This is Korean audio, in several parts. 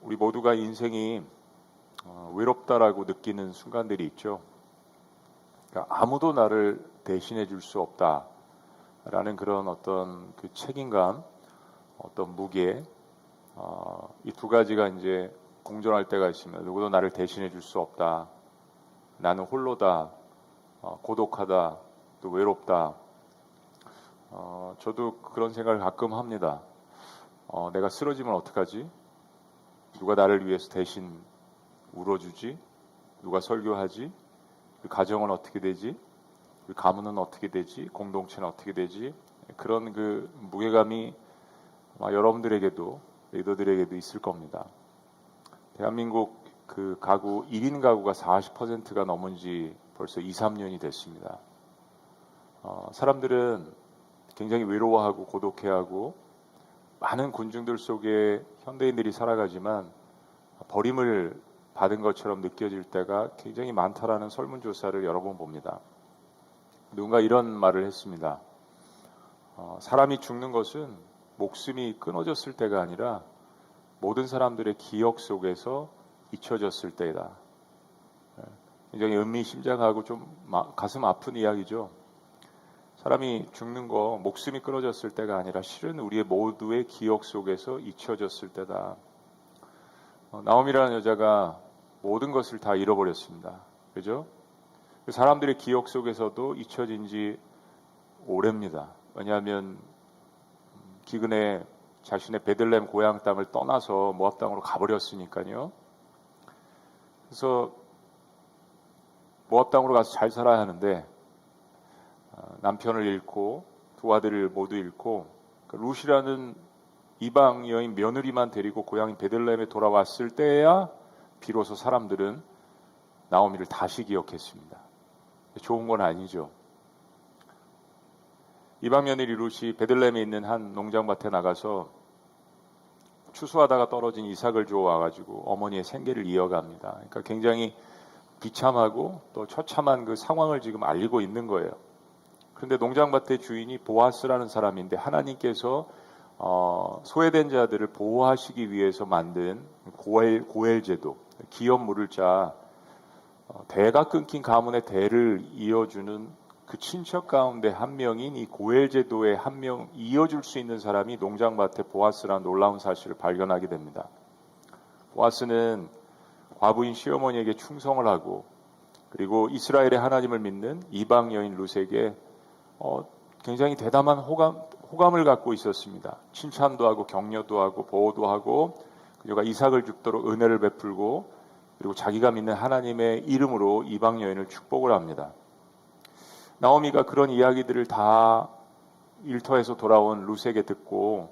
우리 모두가 인생이 외롭다라고 느끼는 순간들이 있죠. 그러니까 아무도 나를 대신해 줄 수 없다라는 그런 어떤 그 책임감, 어떤 무게, 이 두 가지가 이제 공존할 때가 있습니다. 누구도 나를 대신해 줄 수 없다. 나는 홀로다. 고독하다. 또 외롭다. 저도 그런 생각을 가끔 합니다. 내가 쓰러지면 어떡하지? 누가 나를 위해서 대신 울어주지? 누가 설교하지? 그 가정은 어떻게 되지? 그 가문은 어떻게 되지? 공동체는 어떻게 되지? 그런 그 무게감이 아마 여러분들에게도 리더들에게도 있을 겁니다. 대한민국 그 가구 1인 가구가 40%가 넘은 지 벌써 2, 3년이 됐습니다. 사람들은 굉장히 외로워하고 고독해하고 많은 군중들 속에 현대인들이 살아가지만 버림을 받은 것처럼 느껴질 때가 굉장히 많다라는 설문조사를 여러 번 봅니다. 누군가 이런 말을 했습니다. 사람이 죽는 것은 목숨이 끊어졌을 때가 아니라 모든 사람들의 기억 속에서 잊혀졌을 때이다. 굉장히 의미심장하고 좀 가슴 아픈 이야기죠. 사람이 죽는 거 목숨이 끊어졌을 때가 아니라 실은 우리의 모두의 기억 속에서 잊혀졌을 때다. 나옴이라는 여자가 모든 것을 다 잃어버렸습니다. 그죠? 사람들의 기억 속에서도 잊혀진 지 오래입니다. 왜냐하면 기근에 자신의 베들레헴 고향 땅을 떠나서 모압 땅으로 가버렸으니까요. 그래서 모압 땅으로 가서 잘 살아야 하는데 남편을 잃고 두 아들을 모두 잃고 룻이라는 이방 여인 며느리만 데리고 고향인 베들레헴에 돌아왔을 때야 비로소 사람들은 나오미를 다시 기억했습니다. 좋은 건 아니죠. 이방 며느리 룻이 베들레헴에 있는 한 농장밭에 나가서 추수하다가 떨어진 이삭을 주워와가지고 어머니의 생계를 이어갑니다. 그러니까 굉장히 비참하고 또 처참한 그 상황을 지금 알리고 있는 거예요. 그런데 농장밭의 주인이 보아스라는 사람인데 하나님께서 소외된 자들을 보호하시기 위해서 만든 고엘 제도, 기업 물을 자, 대가 끊긴 가문의 대를 이어주는 그 친척 가운데 한 명인 이 고엘 제도의 한 명 이어줄 수 있는 사람이 농장밭에 보아스라는 놀라운 사실을 발견하게 됩니다. 보아스는 과부인 시어머니에게 충성을 하고 그리고 이스라엘의 하나님을 믿는 이방 여인 룻에게 굉장히 대담한 호감을 갖고 있었습니다. 칭찬도 하고 격려도 하고 보호도 하고 그녀가 이삭을 죽도록 은혜를 베풀고 그리고 자기가 믿는 하나님의 이름으로 이방 여인을 축복을 합니다. 나오미가 그런 이야기들을 다 일터에서 돌아온 룻에게 듣고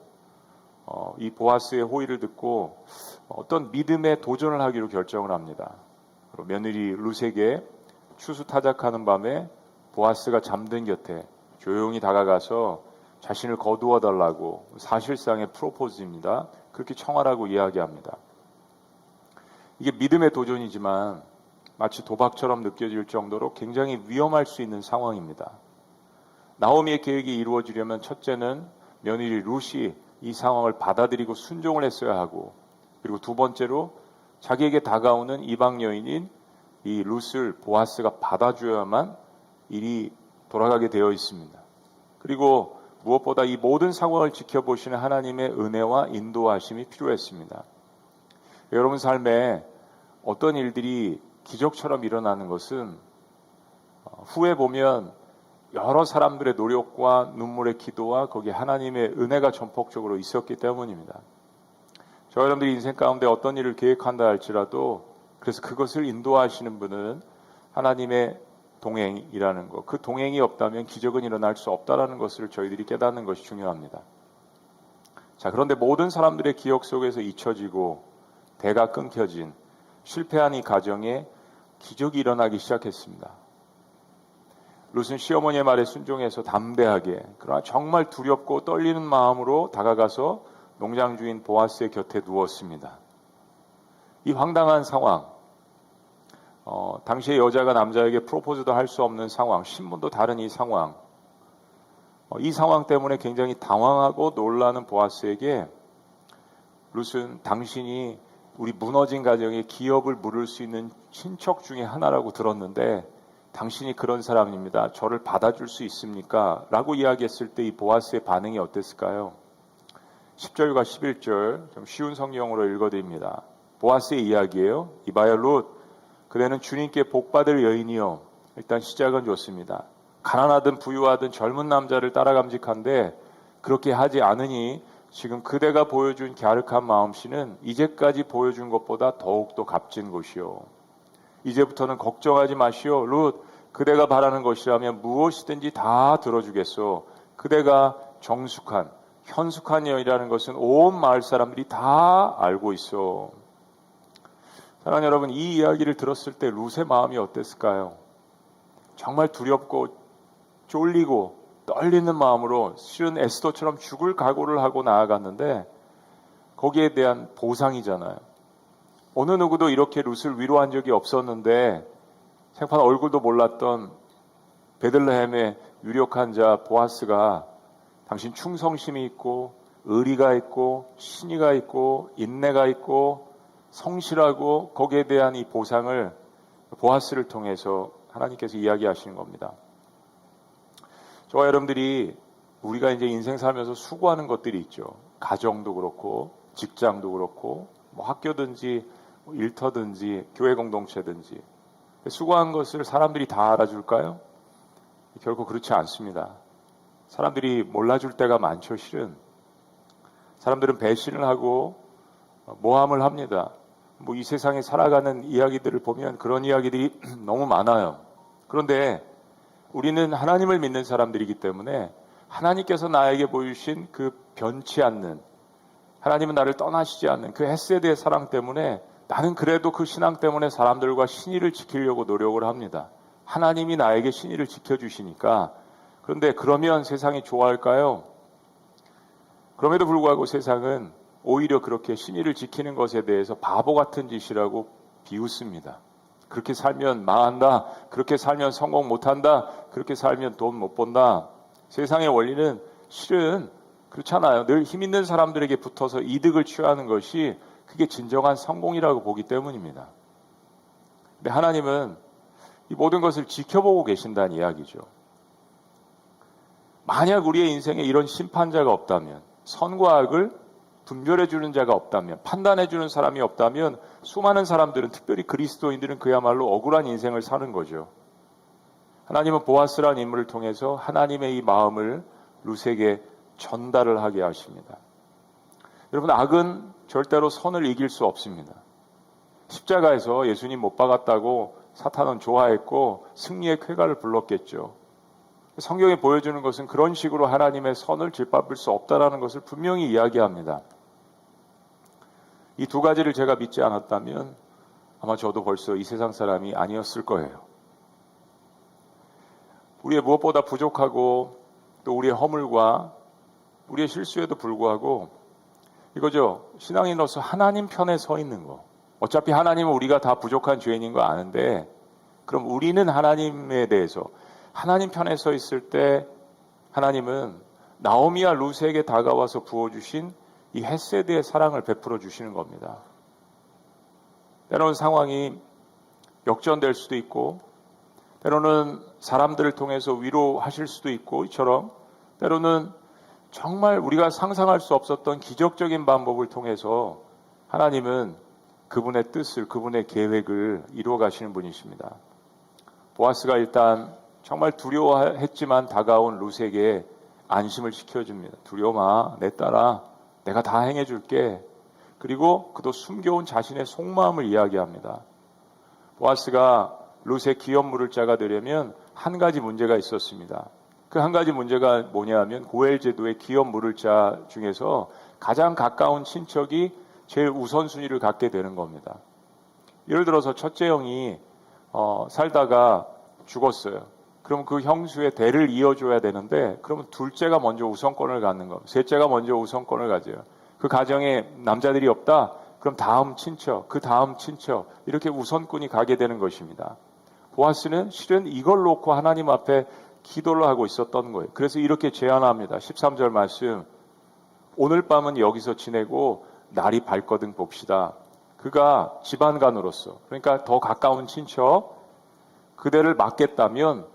이 보아스의 호의를 듣고 어떤 믿음의 도전을 하기로 결정을 합니다. 그리고 며느리 룻에게 추수 타작하는 밤에 보아스가 잠든 곁에 조용히 다가가서 자신을 거두어 달라고 사실상의 프로포즈입니다. 그렇게 청하라고 이야기합니다. 이게 믿음의 도전이지만 마치 도박처럼 느껴질 정도로 굉장히 위험할 수 있는 상황입니다. 나오미의 계획이 이루어지려면 첫째는 며느리 룻이 이 상황을 받아들이고 순종을 했어야 하고 그리고 두 번째로 자기에게 다가오는 이방 여인인 이 룻을 보아스가 받아줘야만 일이 돌아가게 되어 있습니다. 그리고 무엇보다 이 모든 상황을 지켜보시는 하나님의 은혜와 인도하심이 필요했습니다. 여러분 삶에 어떤 일들이 기적처럼 일어나는 것은 후에 보면 여러 사람들의 노력과 눈물의 기도와 거기에 하나님의 은혜가 전폭적으로 있었기 때문입니다. 저 여러분들이 인생 가운데 어떤 일을 계획한다 할지라도 그래서 그것을 인도하시는 분은 하나님의 동행이라는 것, 그 동행이 없다면 기적은 일어날 수 없다라는 것을 저희들이 깨닫는 것이 중요합니다. 자, 그런데 모든 사람들의 기억 속에서 잊혀지고 대가 끊겨진 실패한 이 가정에 기적이 일어나기 시작했습니다. 룻은 시어머니의 말에 순종해서 담대하게 그러나 정말 두렵고 떨리는 마음으로 다가가서 농장 주인 보아스의 곁에 누웠습니다. 이 황당한 상황, 당시에 여자가 남자에게 프로포즈도 할 수 없는 상황, 신분도 다른 이 상황, 이 상황 때문에 굉장히 당황하고 놀라는 보아스에게 룻은 당신이 우리 무너진 가정에 기업을 물을 수 있는 친척 중에 하나라고 들었는데 당신이 그런 사람입니다. 저를 받아줄 수 있습니까? 라고 이야기했을 때 이 보아스의 반응이 어땠을까요? 10절과 11절 좀 쉬운 성경으로 읽어드립니다. 보아스의 이야기예요. 이봐요 룻, 그대는 주님께 복받을 여인이요. 일단 시작은 좋습니다. 가난하든 부유하든 젊은 남자를 따라감직한데 그렇게 하지 않으니 지금 그대가 보여준 갸륵한 마음씨는 이제까지 보여준 것보다 더욱더 값진 것이요. 이제부터는 걱정하지 마시오. 룻, 그대가 바라는 것이라면 무엇이든지 다 들어주겠소. 그대가 정숙한, 현숙한 여인이라는 것은 온 마을 사람들이 다 알고 있어. 사랑하는 여러분, 이 이야기를 들었을 때 룻의 마음이 어땠을까요? 정말 두렵고 쫄리고 떨리는 마음으로 실은 에스더처럼 죽을 각오를 하고 나아갔는데 거기에 대한 보상이잖아요. 어느 누구도 이렇게 룻을 위로한 적이 없었는데 생판 얼굴도 몰랐던 베들레헴의 유력한 자 보아스가 당신 충성심이 있고 의리가 있고 신의가 있고 인내가 있고 성실하고 거기에 대한 이 보상을 보아스를 통해서 하나님께서 이야기하시는 겁니다. 저와 여러분들이 우리가 이제 인생 살면서 수고하는 것들이 있죠. 가정도 그렇고 직장도 그렇고 뭐 학교든지 뭐 일터든지 교회 공동체든지 수고한 것을 사람들이 다 알아줄까요? 결코 그렇지 않습니다. 사람들이 몰라줄 때가 많죠. 실은 사람들은 배신을 하고 모함을 합니다. 뭐 이 세상에 살아가는 이야기들을 보면 그런 이야기들이 너무 많아요. 그런데 우리는 하나님을 믿는 사람들이기 때문에 하나님께서 나에게 보여주신 그 변치 않는, 하나님은 나를 떠나시지 않는 그 헤세드의 사랑 때문에 나는 그래도 그 신앙 때문에 사람들과 신의를 지키려고 노력을 합니다. 하나님이 나에게 신의를 지켜주시니까. 그런데 그러면 세상이 좋아할까요? 그럼에도 불구하고 세상은 오히려 그렇게 신의를 지키는 것에 대해서 바보 같은 짓이라고 비웃습니다. 그렇게 살면 망한다. 그렇게 살면 성공 못한다. 그렇게 살면 돈 못 번다. 세상의 원리는 실은 그렇잖아요. 늘 힘 있는 사람들에게 붙어서 이득을 취하는 것이 그게 진정한 성공이라고 보기 때문입니다. 근데 하나님은 이 모든 것을 지켜보고 계신다는 이야기죠. 만약 우리의 인생에 이런 심판자가 없다면, 선과 악을 분별해 주는 자가 없다면, 판단해 주는 사람이 없다면 수많은 사람들은, 특별히 그리스도인들은 그야말로 억울한 인생을 사는 거죠. 하나님은 보아스라는 인물을 통해서 하나님의 이 마음을 룻에게 전달을 하게 하십니다. 여러분, 악은 절대로 선을 이길 수 없습니다. 십자가에서 예수님 못 박았다고 사탄은 좋아했고 승리의 쾌가를 불렀겠죠. 성경이 보여주는 것은 그런 식으로 하나님의 선을 짓밟을 수 없다라는 것을 분명히 이야기합니다. 이 두 가지를 제가 믿지 않았다면 아마 저도 벌써 이 세상 사람이 아니었을 거예요. 우리의 무엇보다 부족하고 또 우리의 허물과 우리의 실수에도 불구하고 이거죠. 신앙인으로서 하나님 편에 서 있는 거. 어차피 하나님은 우리가 다 부족한 죄인인 거 아는데 그럼 우리는 하나님에 대해서 하나님 편에 서 있을 때 하나님은 나오미와 룻에게 다가와서 부어주신 이 헤세드의 사랑을 베풀어 주시는 겁니다. 때로는 상황이 역전될 수도 있고 때로는 사람들을 통해서 위로하실 수도 있고 이처럼 때로는 정말 우리가 상상할 수 없었던 기적적인 방법을 통해서 하나님은 그분의 뜻을, 그분의 계획을 이루어 가시는 분이십니다. 보아스가 일단 정말 두려워했지만 다가온 룻에게 안심을 시켜줍니다. 두려워 마, 내 딸아, 내가 다 행해줄게. 그리고 그도 숨겨온 자신의 속마음을 이야기합니다. 보아스가 룻의 기업 물을 자가 되려면 한 가지 문제가 있었습니다. 그 한 가지 문제가 뭐냐면 고엘 제도의 기업 물을 자 중에서 가장 가까운 친척이 제일 우선순위를 갖게 되는 겁니다. 예를 들어서 첫째 형이 살다가 죽었어요. 그럼 그 형수의 대를 이어줘야 되는데 그러면 둘째가 먼저 우선권을 갖는 겁니다. 셋째가 먼저 우선권을 가져요. 그 가정에 남자들이 없다? 그럼 다음 친척, 그 다음 친척 이렇게 우선권이 가게 되는 것입니다. 보아스는 실은 이걸 놓고 하나님 앞에 기도를 하고 있었던 거예요. 그래서 이렇게 제안합니다. 13절 말씀, 오늘 밤은 여기서 지내고 날이 밝거든 봅시다. 그가 지방간으로서, 그러니까 더 가까운 친척, 그대를 맡겠다면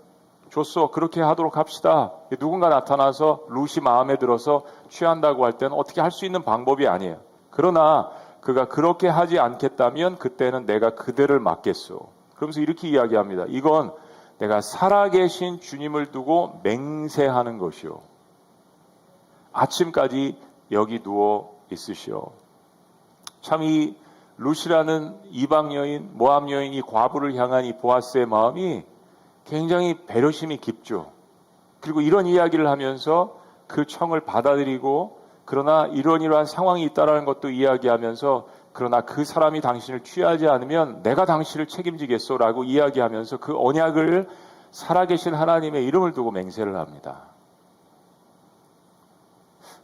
줬어. 그렇게 하도록 합시다. 누군가 나타나서 룻이 마음에 들어서 취한다고 할 때는 어떻게 할 수 있는 방법이 아니에요. 그러나 그가 그렇게 하지 않겠다면 그때는 내가 그대를 맡겠소. 그러면서 이렇게 이야기합니다. 이건 내가 살아계신 주님을 두고 맹세하는 것이요. 아침까지 여기 누워 있으시오. 참 이 룻이라는 이방 여인, 모압 여인, 이 과부를 향한 이 보아스의 마음이 굉장히 배려심이 깊죠. 그리고 이런 이야기를 하면서 그 청을 받아들이고, 그러나 이러한 상황이 있다는 것도 이야기하면서, 그러나 그 사람이 당신을 취하지 않으면 내가 당신을 책임지겠소라고 이야기하면서 그 언약을 살아계신 하나님의 이름을 두고 맹세를 합니다.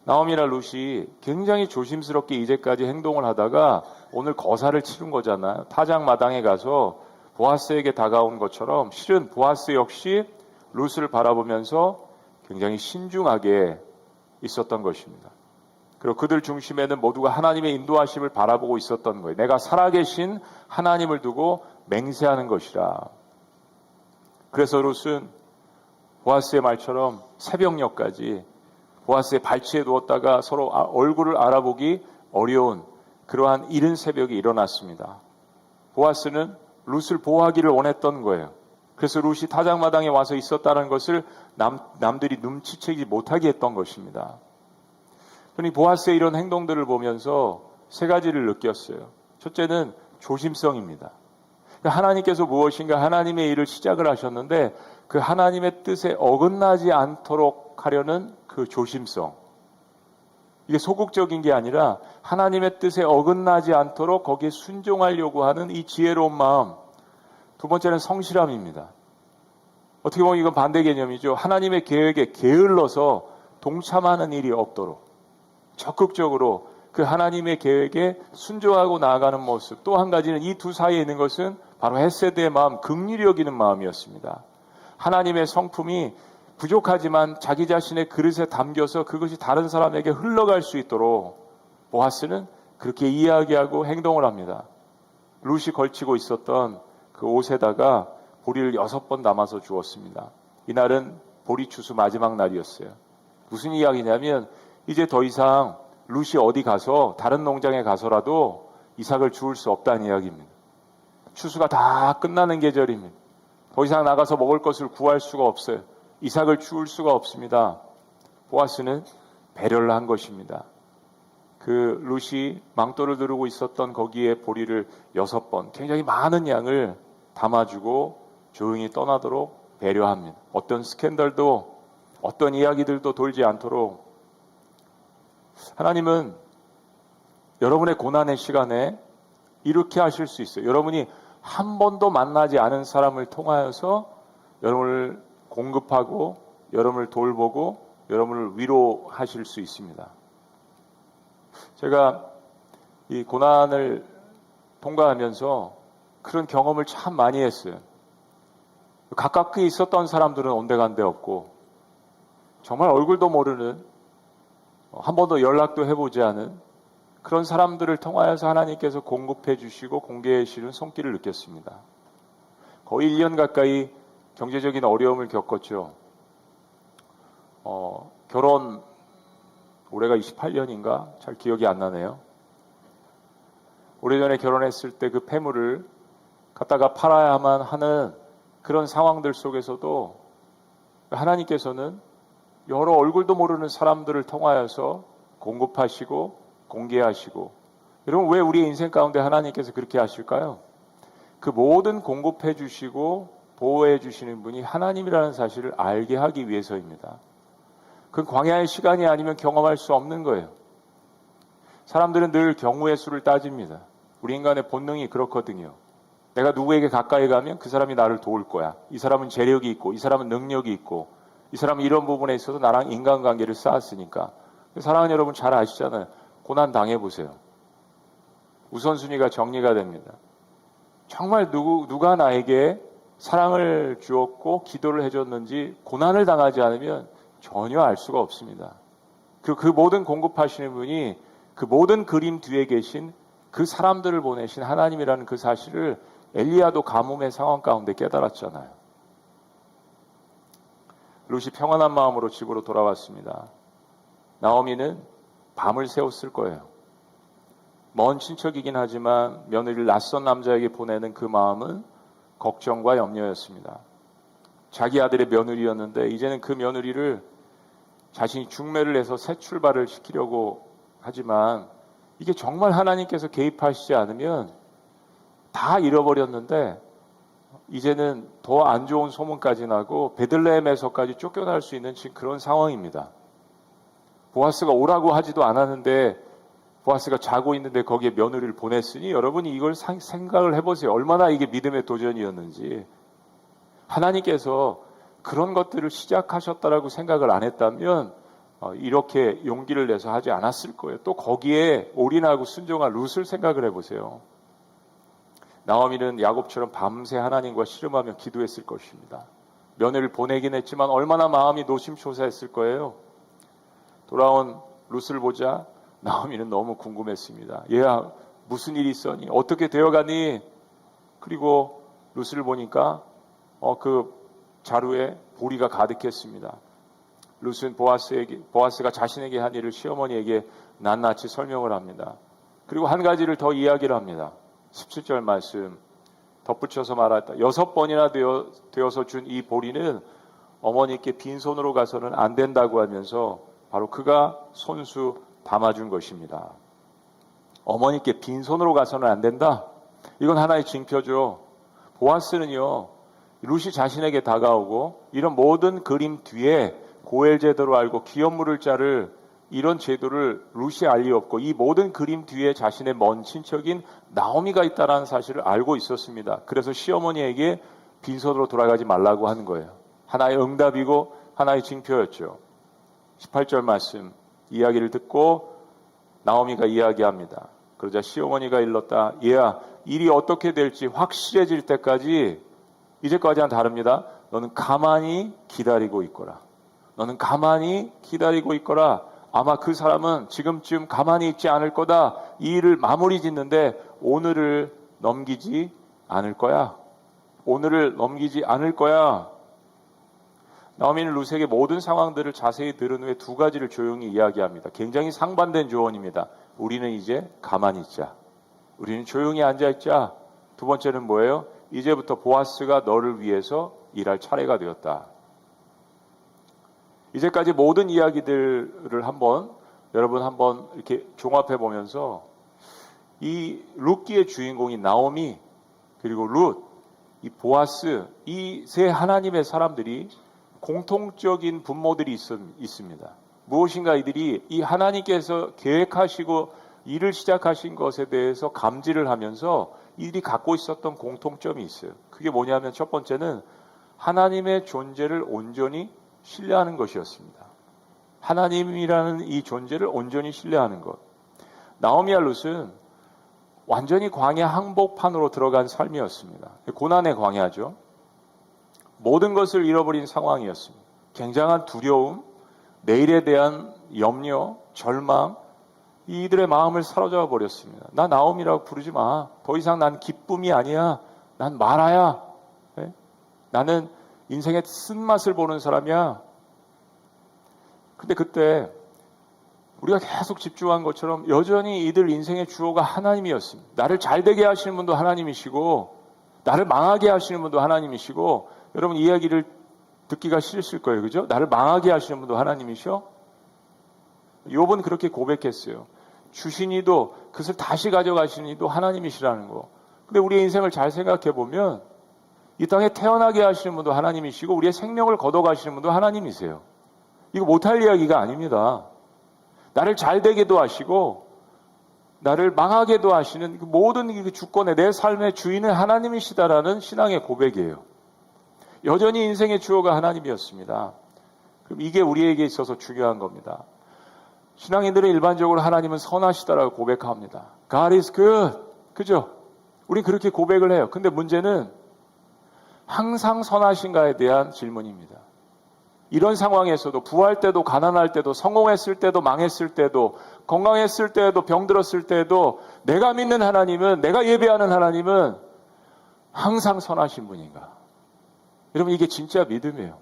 나오미나 룻이 굉장히 조심스럽게 이제까지 행동을 하다가 오늘 거사를 치른 거잖아요. 타작마당에 가서 보아스에게 다가온 것처럼 실은 보아스 역시 룻을 바라보면서 굉장히 신중하게 있었던 것입니다. 그리고 그들 중심에는 모두가 하나님의 인도하심을 바라보고 있었던 거예요. 내가 살아계신 하나님을 두고 맹세하는 것이라. 그래서 룻은 보아스의 말처럼 새벽녘까지 보아스의 발치에 누웠다가 서로 얼굴을 알아보기 어려운 그러한 이른 새벽에 일어났습니다. 보아스는 룻을 보호하기를 원했던 거예요. 그래서 룻이 타작마당에 와서 있었다는 것을 남들이 눈치채지 못하게 했던 것입니다. 그러니 보아스의 이런 행동들을 보면서 세 가지를 느꼈어요. 첫째는 조심성입니다. 하나님께서 무엇인가 하나님의 일을 시작을 하셨는데 그 하나님의 뜻에 어긋나지 않도록 하려는 그 조심성. 이게 소극적인 게 아니라 하나님의 뜻에 어긋나지 않도록 거기에 순종하려고 하는 이 지혜로운 마음. 두 번째는 성실함입니다. 어떻게 보면 이건 반대 개념이죠. 하나님의 계획에 게을러서 동참하는 일이 없도록 적극적으로 그 하나님의 계획에 순종하고 나아가는 모습. 또 한 가지는 이 두 사이에 있는 것은 바로 헤세드의 마음, 긍휼히 여기는 마음이었습니다. 하나님의 성품이 부족하지만 자기 자신의 그릇에 담겨서 그것이 다른 사람에게 흘러갈 수 있도록 보아스는 그렇게 이야기하고 행동을 합니다. 룻이 걸치고 있었던 그 옷에다가 보리를 6번 담아서 주었습니다. 이날은 보리 추수 마지막 날이었어요. 무슨 이야기냐면 이제 더 이상 룻이 어디 가서 다른 농장에 가서라도 이삭을 주울 수 없다는 이야기입니다. 추수가 다 끝나는 계절입니다. 더 이상 나가서 먹을 것을 구할 수가 없어요. 이삭을 주울 수가 없습니다. 보아스는 배려를 한 것입니다. 그 룻이 망토를 두르고 있었던 거기에 보리를 6번, 굉장히 많은 양을 담아주고 조용히 떠나도록 배려합니다. 어떤 스캔들도 어떤 이야기들도 돌지 않도록. 하나님은 여러분의 고난의 시간에 이렇게 하실 수 있어요. 여러분이 한 번도 만나지 않은 사람을 통하여서 여러분을 공급하고 여러분을 돌보고 여러분을 위로하실 수 있습니다. 제가 이 고난을 통과하면서 그런 경험을 참 많이 했어요. 가깝게 있었던 사람들은 온데간데 없고 정말 얼굴도 모르는 한 번도 연락도 해보지 않은 그런 사람들을 통하여서 하나님께서 공급해 주시고 공개해 주시는 손길을 느꼈습니다. 거의 1년 가까이 경제적인 어려움을 겪었죠. 결혼 올해가 28년인가 잘 기억이 안 나네요. 오래전에 결혼했을 때 그 폐물을 갖다가 팔아야만 하는 그런 상황들 속에서도 하나님께서는 여러 얼굴도 모르는 사람들을 통하여서 공급하시고 공개하시고. 여러분, 왜 우리의 인생 가운데 하나님께서 그렇게 하실까요? 그 모든 공급해 주시고 보호해 주시는 분이 하나님이라는 사실을 알게 하기 위해서입니다. 그건 광야의 시간이 아니면 경험할 수 없는 거예요. 사람들은 늘 경우의 수를 따집니다. 우리 인간의 본능이 그렇거든요. 내가 누구에게 가까이 가면 그 사람이 나를 도울 거야. 이 사람은 재력이 있고 이 사람은 능력이 있고 이 사람은 이런 부분에 있어서 나랑 인간관계를 쌓았으니까. 사랑하는 여러분 잘 아시잖아요. 고난 당해보세요. 우선순위가 정리가 됩니다. 정말 누가 나에게 사랑을 주었고 기도를 해줬는지 고난을 당하지 않으면 전혀 알 수가 없습니다. 그 모든 공급하시는 분이 그 모든 그림 뒤에 계신 그 사람들을 보내신 하나님이라는 그 사실을 엘리야도 가뭄의 상황 가운데 깨달았잖아요. 룻이 평안한 마음으로 집으로 돌아왔습니다. 나오미는 밤을 새웠을 거예요. 먼 친척이긴 하지만 며느리를 낯선 남자에게 보내는 그 마음은 걱정과 염려였습니다. 자기 아들의 며느리였는데 이제는 그 며느리를 자신이 중매를 해서 새 출발을 시키려고 하지만 이게 정말 하나님께서 개입하시지 않으면 다 잃어버렸는데 이제는 더 안 좋은 소문까지 나고 베들레헴에서까지 쫓겨날 수 있는 지금 그런 상황입니다. 보아스가 오라고 하지도 않았는데 보아스가 자고 있는데 거기에 며느리를 보냈으니 여러분이 이걸 생각을 해보세요. 얼마나 이게 믿음의 도전이었는지. 하나님께서 그런 것들을 시작하셨다라고 생각을 안 했다면 이렇게 용기를 내서 하지 않았을 거예요. 또 거기에 올인하고 순종한 룻을 생각을 해보세요. 나오미는 야곱처럼 밤새 하나님과 씨름하며 기도했을 것입니다. 며느리를 보내긴 했지만 얼마나 마음이 노심초사했을 거예요. 돌아온 룻을 보자 나오미는 너무 궁금했습니다. 얘야 무슨 일이 있었니? 어떻게 되어가니? 그리고 룻을 보니까 그 자루에 보리가 가득했습니다. 룻은 보아스가 자신에게 한 일을 시어머니에게 낱낱이 설명을 합니다. 그리고 한 가지를 더 이야기를 합니다. 17절 말씀 덧붙여서 말했다. 6번이나 되어서 준 이 보리는 어머니께 빈손으로 가서는 안 된다고 하면서 바로 그가 손수 담아준 것입니다. 어머니께 빈손으로 가서는 안 된다. 이건 하나의 징표죠. 보아스는요, 룻이 자신에게 다가오고 이런 모든 그림 뒤에 고엘 제도로 알고 기업 물을 자를 이런 제도를 룻이 알 리 없고 이 모든 그림 뒤에 자신의 먼 친척인 나오미가 있다는 사실을 알고 있었습니다. 그래서 시어머니에게 빈손으로 돌아가지 말라고 하는 거예요. 하나의 응답이고 하나의 징표였죠. 18절 말씀 이야기를 듣고 나오미가 이야기합니다. 그러자 시어머니가 일렀다. 얘야 일이 어떻게 될지 확실해질 때까지 이제까지는 다릅니다. 너는 가만히 기다리고 있거라. 너는 가만히 기다리고 있거라. 아마 그 사람은 지금쯤 가만히 있지 않을 거다. 이 일을 마무리 짓는데 오늘을 넘기지 않을 거야. 오늘을 넘기지 않을 거야. 나오미는 룻에게 모든 상황들을 자세히 들은 후에 두 가지를 조용히 이야기합니다. 굉장히 상반된 조언입니다. 우리는 이제 가만히 있자. 우리는 조용히 앉아있자. 두 번째는 뭐예요? 이제부터 보아스가 너를 위해서 일할 차례가 되었다. 이제까지 모든 이야기들을 여러분 한번 이렇게 종합해 보면서 이 룻기의 주인공인 나오미 그리고 룻, 이 보아스 이 세 하나님의 사람들이 공통적인 분모들이 있습니다. 무엇인가 이들이 이 하나님께서 계획하시고 일을 시작하신 것에 대해서 감지를 하면서 이들이 갖고 있었던 공통점이 있어요. 그게 뭐냐면 첫 번째는 하나님의 존재를 온전히 신뢰하는 것이었습니다. 하나님이라는 이 존재를 온전히 신뢰하는 것. 나오미와 룻은 완전히 광야 항복판으로 들어간 삶이었습니다. 고난의 광야죠. 모든 것을 잃어버린 상황이었습니다. 굉장한 두려움, 내일에 대한 염려, 절망, 이들의 마음을 사로잡아 버렸습니다. 나 나오미라고 부르지 마. 더 이상 난 기쁨이 아니야. 난 마라야. 네? 나는 인생의 쓴맛을 보는 사람이야. 근데 그때 우리가 계속 집중한 것처럼 여전히 이들 인생의 주어가 하나님이었습니다. 나를 잘되게 하시는 분도 하나님이시고 나를 망하게 하시는 분도 하나님이시고 여러분 이야기를 듣기가 싫으실 거예요. 그죠? 나를 망하게 하시는 분도 하나님이셔? 욥은 그렇게 고백했어요. 주신 이도 그것을 다시 가져가시는 이도 하나님이시라는 거. 근데 우리의 인생을 잘 생각해 보면 이 땅에 태어나게 하시는 분도 하나님이시고 우리의 생명을 걷어가시는 분도 하나님이세요. 이거 못할 이야기가 아닙니다. 나를 잘되게도 하시고 나를 망하게도 하시는 모든 그 주권의 내 삶의 주인은 하나님이시다라는 신앙의 고백이에요. 여전히 인생의 주어가 하나님이었습니다. 그럼 이게 우리에게 있어서 중요한 겁니다. 신앙인들은 일반적으로 하나님은 선하시다라고 고백합니다. God is good. 그죠? 우린 그렇게 고백을 해요. 근데 문제는 항상 선하신가에 대한 질문입니다. 이런 상황에서도 부할 때도 가난할 때도 성공했을 때도 망했을 때도 건강했을 때도 병들었을 때도 내가 믿는 하나님은, 내가 예배하는 하나님은 항상 선하신 분인가? 여러분, 이게 진짜 믿음이에요.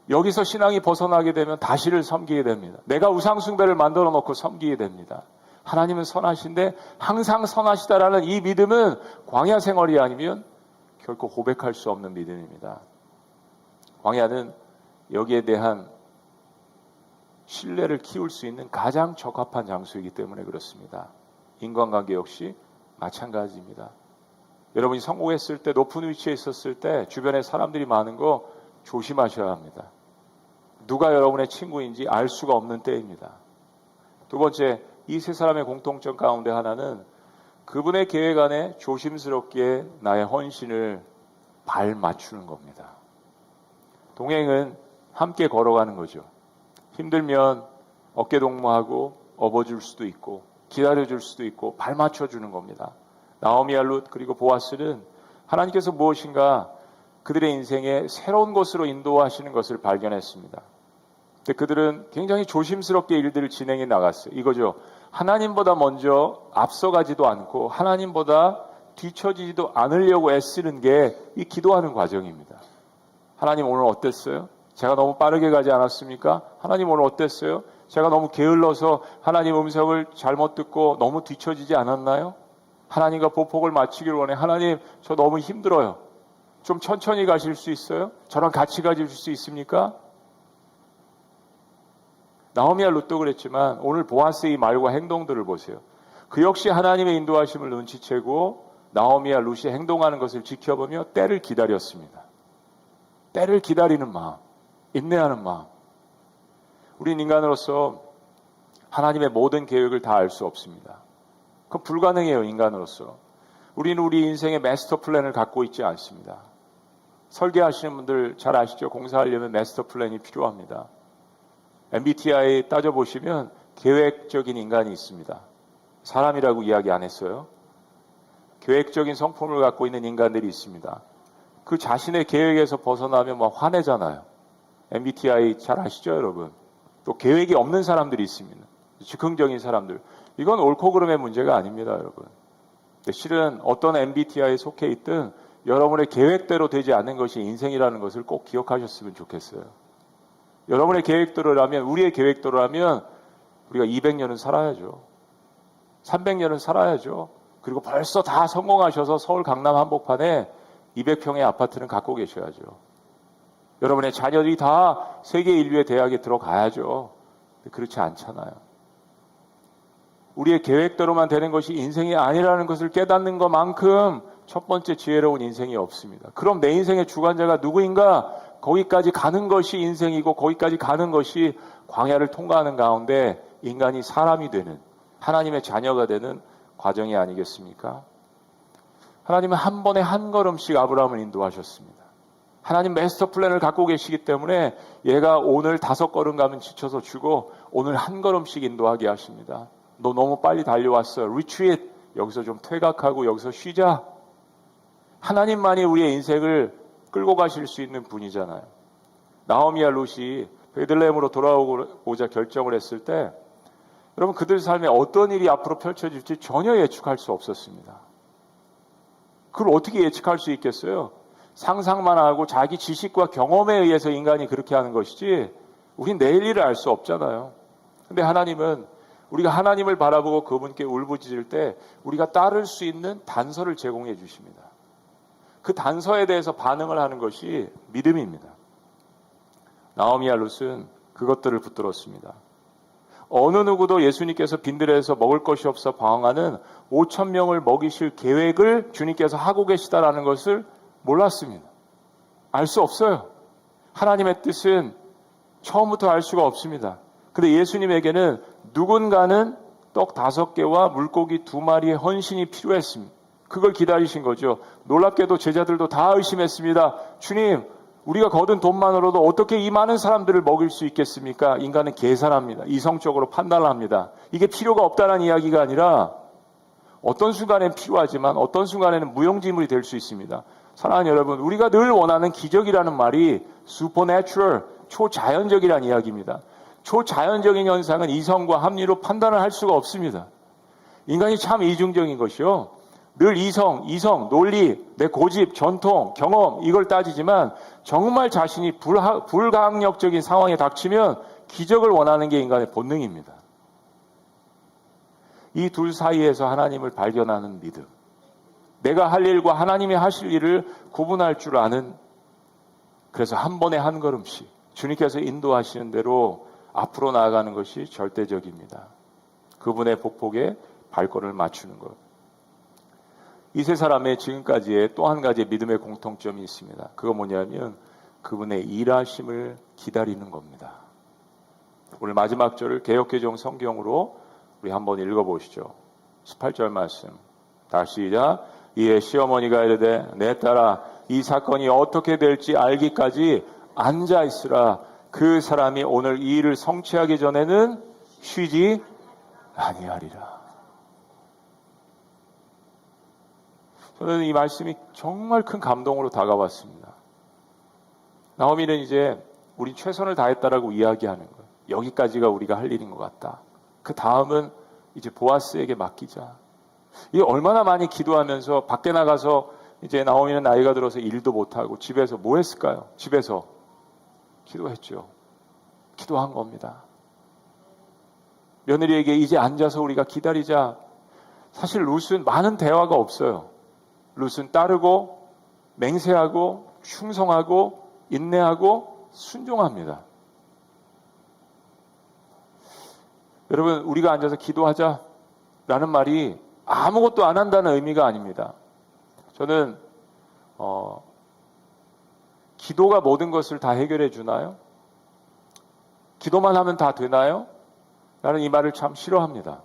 여기서 신앙이 벗어나게 되면 다시를 섬기게 됩니다. 내가 우상숭배를 만들어 놓고 섬기게 됩니다. 하나님은 선하신데 항상 선하시다라는 이 믿음은 광야 생활이 아니면 결코 고백할 수 없는 믿음입니다. 광야는 여기에 대한 신뢰를 키울 수 있는 가장 적합한 장소이기 때문에 그렇습니다. 인간관계 역시 마찬가지입니다. 여러분이 성공했을 때, 높은 위치에 있었을 때 주변에 사람들이 많은 거 조심하셔야 합니다. 누가 여러분의 친구인지 알 수가 없는 때입니다. 두 번째, 이 세 사람의 공통점 가운데 하나는 그분의 계획 안에 조심스럽게 나의 헌신을 발 맞추는 겁니다. 동행은 함께 걸어가는 거죠. 힘들면 어깨 동무하고 업어줄 수도 있고 기다려줄 수도 있고 발 맞춰주는 겁니다. 나오미와 룻 그리고 보아스는 하나님께서 무엇인가 그들의 인생에 새로운 것으로 인도하시는 것을 발견했습니다. 근데 그들은 굉장히 조심스럽게 일들을 진행해 나갔어요. 이거죠. 하나님보다 먼저 앞서가지도 않고 하나님보다 뒤처지지도 않으려고 애쓰는 게 이 기도하는 과정입니다. 하나님 오늘 어땠어요? 제가 너무 빠르게 가지 않았습니까? 하나님 오늘 어땠어요? 제가 너무 게을러서 하나님 음성을 잘못 듣고 너무 뒤처지지 않았나요? 하나님과 보폭을 맞추길 원해. 하나님 저 너무 힘들어요. 좀 천천히 가실 수 있어요? 저랑 같이 가실 수 있습니까? 나오미와 룻도 그랬지만 오늘 보아스의 이 말과 행동들을 보세요. 그 역시 하나님의 인도하심을 눈치채고 나오미와 룻이 행동하는 것을 지켜보며 때를 기다렸습니다. 때를 기다리는 마음, 인내하는 마음. 우린 인간으로서 하나님의 모든 계획을 다 알 수 없습니다. 그건 불가능해요, 인간으로서. 우리는 우리 인생의 마스터 플랜을 갖고 있지 않습니다. 설계하시는 분들 잘 아시죠? 공사하려면 마스터 플랜이 필요합니다. MBTI 따져보시면 계획적인 인간이 있습니다. 사람이라고 이야기 안 했어요. 계획적인 성품을 갖고 있는 인간들이 있습니다. 그 자신의 계획에서 벗어나면 막 화내잖아요. MBTI 잘 아시죠, 여러분? 또 계획이 없는 사람들이 있습니다. 즉흥적인 사람들. 이건 옳고 그름의 문제가 아닙니다, 여러분. 실은 어떤 MBTI에 속해 있든 여러분의 계획대로 되지 않는 것이 인생이라는 것을 꼭 기억하셨으면 좋겠어요. 여러분의 계획대로라면, 우리의 계획대로라면 우리가 200년은 살아야죠. 300년은 살아야죠. 그리고 벌써 다 성공하셔서 서울 강남 한복판에 200평의 아파트는 갖고 계셔야죠. 여러분의 자녀들이 다 세계 인류의 대학에 들어가야죠. 그렇지 않잖아요. 우리의 계획대로만 되는 것이 인생이 아니라는 것을 깨닫는 것만큼 첫 번째 지혜로운 인생이 없습니다. 그럼 내 인생의 주관자가 누구인가? 거기까지 가는 것이 인생이고 거기까지 가는 것이 광야를 통과하는 가운데 인간이 사람이 되는, 하나님의 자녀가 되는 과정이 아니겠습니까? 하나님은 한 번에 한 걸음씩 아브라함을 인도하셨습니다. 하나님 마스터 플랜을 갖고 계시기 때문에 얘가 오늘 5걸음 가면 지쳐서 죽고 오늘 한 걸음씩 인도하게 하십니다. 너 너무 빨리 달려왔어. 리트리트. 여기서 좀 퇴각하고 여기서 쉬자. 하나님만이 우리의 인생을 끌고 가실 수 있는 분이잖아요. 나오미와 룻이 베들레헴으로 돌아오고자 결정을 했을 때 여러분 그들 삶에 어떤 일이 앞으로 펼쳐질지 전혀 예측할 수 없었습니다. 그걸 어떻게 예측할 수 있겠어요? 상상만 하고 자기 지식과 경험에 의해서 인간이 그렇게 하는 것이지 우린 내일 일을 알 수 없잖아요. 근데 하나님은 우리가 하나님을 바라보고 그분께 울부짖을 때 우리가 따를 수 있는 단서를 제공해 주십니다. 그 단서에 대해서 반응을 하는 것이 믿음입니다. 나오미와 룻은 그것들을 붙들었습니다. 어느 누구도 예수님께서 빈들에서 먹을 것이 없어 방황하는 5,000명을 먹이실 계획을 주님께서 하고 계시다라는 것을 몰랐습니다. 알 수 없어요. 하나님의 뜻은 처음부터 알 수가 없습니다. 근데 예수님에게는 누군가는 떡 5개와 물고기 2마리의 헌신이 필요했습니다. 그걸 기다리신 거죠. 놀랍게도 제자들도 다 의심했습니다. 주님, 우리가 거둔 돈만으로도 어떻게 이 많은 사람들을 먹일 수 있겠습니까? 인간은 계산합니다. 이성적으로 판단을 합니다. 이게 필요가 없다는 이야기가 아니라 어떤 순간엔 필요하지만 어떤 순간에는 무용지물이 될 수 있습니다. 사랑하는 여러분, 우리가 늘 원하는 기적이라는 말이 supernatural, 초자연적이란 이야기입니다. 초자연적인 현상은 이성과 합리로 판단을 할 수가 없습니다. 인간이 참 이중적인 것이요. 늘 이성, 논리, 내 고집, 전통, 경험 이걸 따지지만 정말 자신이 불가항력적인 상황에 닥치면 기적을 원하는 게 인간의 본능입니다. 이 둘 사이에서 하나님을 발견하는 믿음, 내가 할 일과 하나님이 하실 일을 구분할 줄 아는, 그래서 한 번에 한 걸음씩 주님께서 인도하시는 대로 앞으로 나아가는 것이 절대적입니다. 그분의 복복에 발걸음을 맞추는 것. 이 세 사람의 지금까지의 또 한 가지 믿음의 공통점이 있습니다. 그거 뭐냐면 그분의 일하심을 기다리는 겁니다. 오늘 마지막 절을 개역개정 성경으로 우리 한번 읽어보시죠. 18절 말씀 다시 시작. 이에 시어머니가 이르되 내 딸아 이 사건이 어떻게 될지 알기까지 앉아있으라. 그 사람이 오늘 이 일을 성취하기 전에는 쉬지 아니하리라. 저는 이 말씀이 정말 큰 감동으로 다가왔습니다. 나오미는 이제 우리 최선을 다했다라고 이야기하는 거예요. 여기까지가 우리가 할 일인 것 같다. 그 다음은 이제 보아스에게 맡기자. 이게 얼마나 많이 기도하면서 밖에 나가서 이제 나오미는 나이가 들어서 일도 못하고 집에서 뭐 했을까요? 집에서 기도했죠. 기도한 겁니다. 며느리에게 이제 앉아서 우리가 기다리자. 사실 룻은 많은 대화가 없어요. 룻은 따르고 맹세하고 충성하고 인내하고 순종합니다. 여러분, 우리가 앉아서 기도하자라는 말이 아무것도 안 한다는 의미가 아닙니다. 저는 기도가 모든 것을 다 해결해 주나요? 기도만 하면 다 되나요? 나는 이 말을 참 싫어합니다.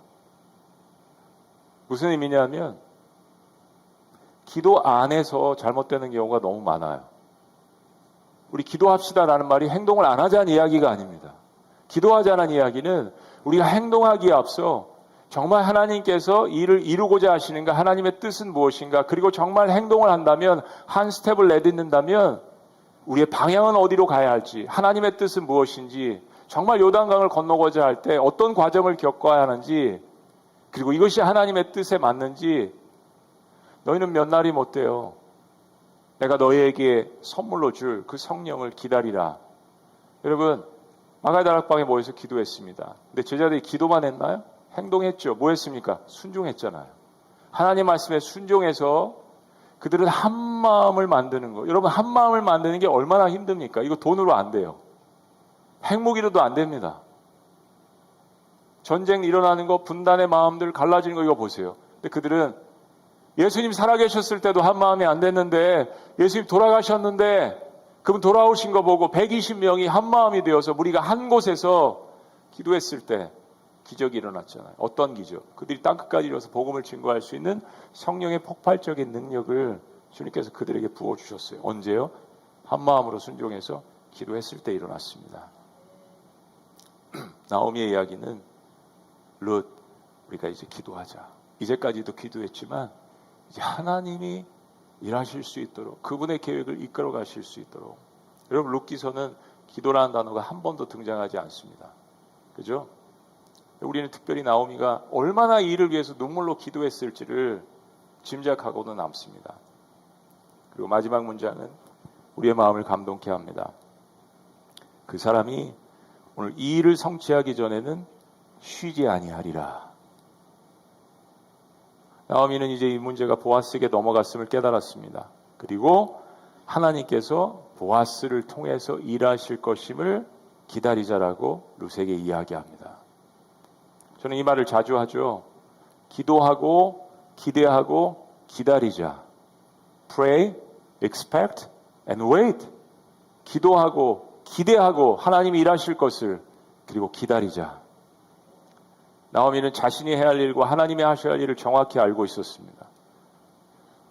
무슨 의미냐면 기도 안에서 잘못되는 경우가 너무 많아요. 우리 기도합시다라는 말이 행동을 안 하자는 이야기가 아닙니다. 기도하자는 이야기는 우리가 행동하기에 앞서 정말 하나님께서 일을 이루고자 하시는가, 하나님의 뜻은 무엇인가, 그리고 정말 행동을 한다면, 한 스텝을 내딛는다면 우리의 방향은 어디로 가야 할지, 하나님의 뜻은 무엇인지, 정말 요단강을 건너고자 할 때 어떤 과정을 겪어야 하는지, 그리고 이것이 하나님의 뜻에 맞는지, 너희는 몇 날이 못 돼요. 내가 너희에게 선물로 줄 그 성령을 기다리라. 여러분, 마가다락방에 모여서 기도했습니다. 근데 제자들이 기도만 했나요? 행동했죠. 뭐 했습니까? 순종했잖아요. 하나님 말씀에 순종해서 그들은 한 마음을 만드는 거. 여러분, 한 마음을 만드는 게 얼마나 힘듭니까? 이거 돈으로 안 돼요. 핵무기로도 안 됩니다. 전쟁 일어나는 거, 분단의 마음들 갈라지는 거 이거 보세요. 근데 그들은 예수님 살아계셨을 때도 한 마음이 안 됐는데, 예수님 돌아가셨는데 그분 돌아오신 거 보고 120명이 한 마음이 되어서 우리가 한 곳에서 기도했을 때 기적이 일어났잖아요. 어떤 기적? 그들이 땅끝까지 이뤄서 복음을 증거할 수 있는 성령의 폭발적인 능력을 주님께서 그들에게 부어주셨어요. 언제요? 한 마음으로 순종해서 기도했을 때 일어났습니다. 나오미의 이야기는 룻, 우리가 이제 기도하자. 이제까지도 기도했지만 이제 하나님이 일하실 수 있도록, 그분의 계획을 이끌어 가실 수 있도록. 여러분, 룻기서는 기도라는 단어가 한 번도 등장하지 않습니다. 그죠? 우리는 특별히 나오미가 얼마나 이 일을 위해서 눈물로 기도했을지를 짐작하고는 남습니다. 그리고 마지막 문장은 우리의 마음을 감동케 합니다. 그 사람이 오늘 이 일을 성취하기 전에는 쉬지 아니하리라. 나오미는 이제 이 문제가 보아스에게 넘어갔음을 깨달았습니다. 그리고 하나님께서 보아스를 통해서 일하실 것임을 기다리자라고 룻에게 이야기합니다. 저는 이 말을 자주 하죠. 기도하고 기대하고 기다리자. Pray, expect, and wait. 기도하고 기대하고 하나님이 일하실 것을, 그리고 기다리자. 나오미는 자신이 해야 할 일과 하나님이 하셔야 할 일을 정확히 알고 있었습니다.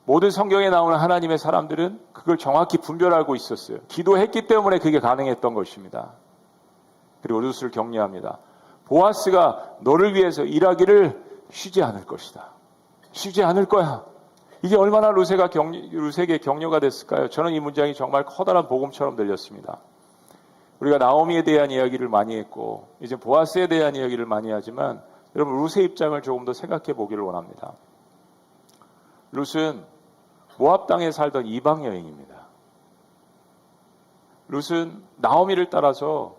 모든 성경에 나오는 하나님의 사람들은 그걸 정확히 분별하고 있었어요. 기도했기 때문에 그게 가능했던 것입니다. 그리고 룻을 격려합니다. 보아스가 너를 위해서 일하기를 쉬지 않을 것이다. 쉬지 않을 거야. 이게 얼마나 루세에게 격려가 됐을까요? 저는 이 문장이 정말 커다란 복음처럼 들렸습니다. 우리가 나오미에 대한 이야기를 많이 했고 이제 보아스에 대한 이야기를 많이 하지만 여러분 룻의 입장을 조금 더 생각해 보기를 원합니다. 룻은 모압 땅에 살던 이방 여인입니다. 룻은 나오미를 따라서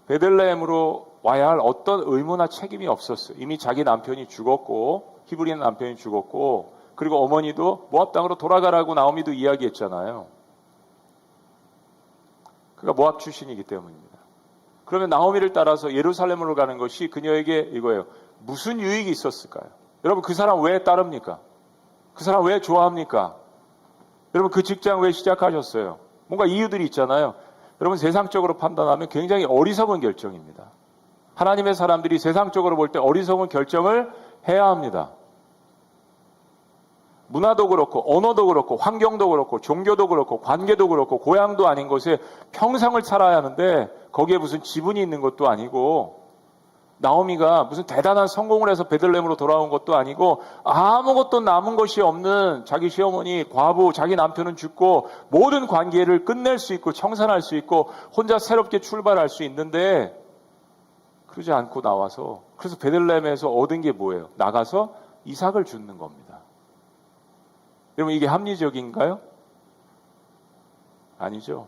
베들레헴으로 와야 할 어떤 의무나 책임이 없었어요. 이미 자기 남편이 죽었고 히브리인 남편이 죽었고 그리고 어머니도 모압 땅으로 돌아가라고 나오미도 이야기했잖아요. 그가 모압 출신이기 때문입니다. 그러면 나오미를 따라서 예루살렘으로 가는 것이 그녀에게 이거예요. 무슨 유익이 있었을까요? 여러분 그 사람 왜 따릅니까? 그 사람 왜 좋아합니까? 여러분 그 직장 왜 시작하셨어요? 뭔가 이유들이 있잖아요. 여러분 세상적으로 판단하면 굉장히 어리석은 결정입니다. 하나님의 사람들이 세상적으로 볼 때 어리석은 결정을 해야 합니다. 문화도 그렇고 언어도 그렇고 환경도 그렇고 종교도 그렇고 관계도 그렇고 고향도 아닌 곳에 평생을 살아야 하는데 거기에 무슨 지분이 있는 것도 아니고 나오미가 무슨 대단한 성공을 해서 베들레헴으로 돌아온 것도 아니고 아무것도 남은 것이 없는 자기 시어머니 과부 자기 남편은 죽고 모든 관계를 끝낼 수 있고 청산할 수 있고 혼자 새롭게 출발할 수 있는데 그러지 않고 나와서 그래서 베들레헴에서 얻은 게 뭐예요? 나가서 이삭을 줍는 겁니다. 여러분 이게 합리적인가요? 아니죠.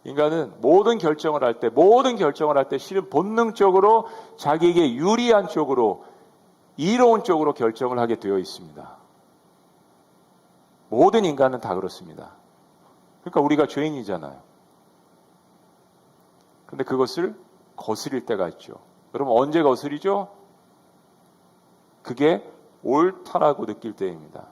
인간은 모든 결정을 할 때 실은 본능적으로 자기에게 유리한 쪽으로 이로운 쪽으로 결정을 하게 되어 있습니다. 모든 인간은 다 그렇습니다. 그러니까 우리가 죄인이잖아요. 그런데 그것을 거스릴 때가 있죠. 여러분 언제 거스리죠? 그게 옳다라고 느낄 때입니다.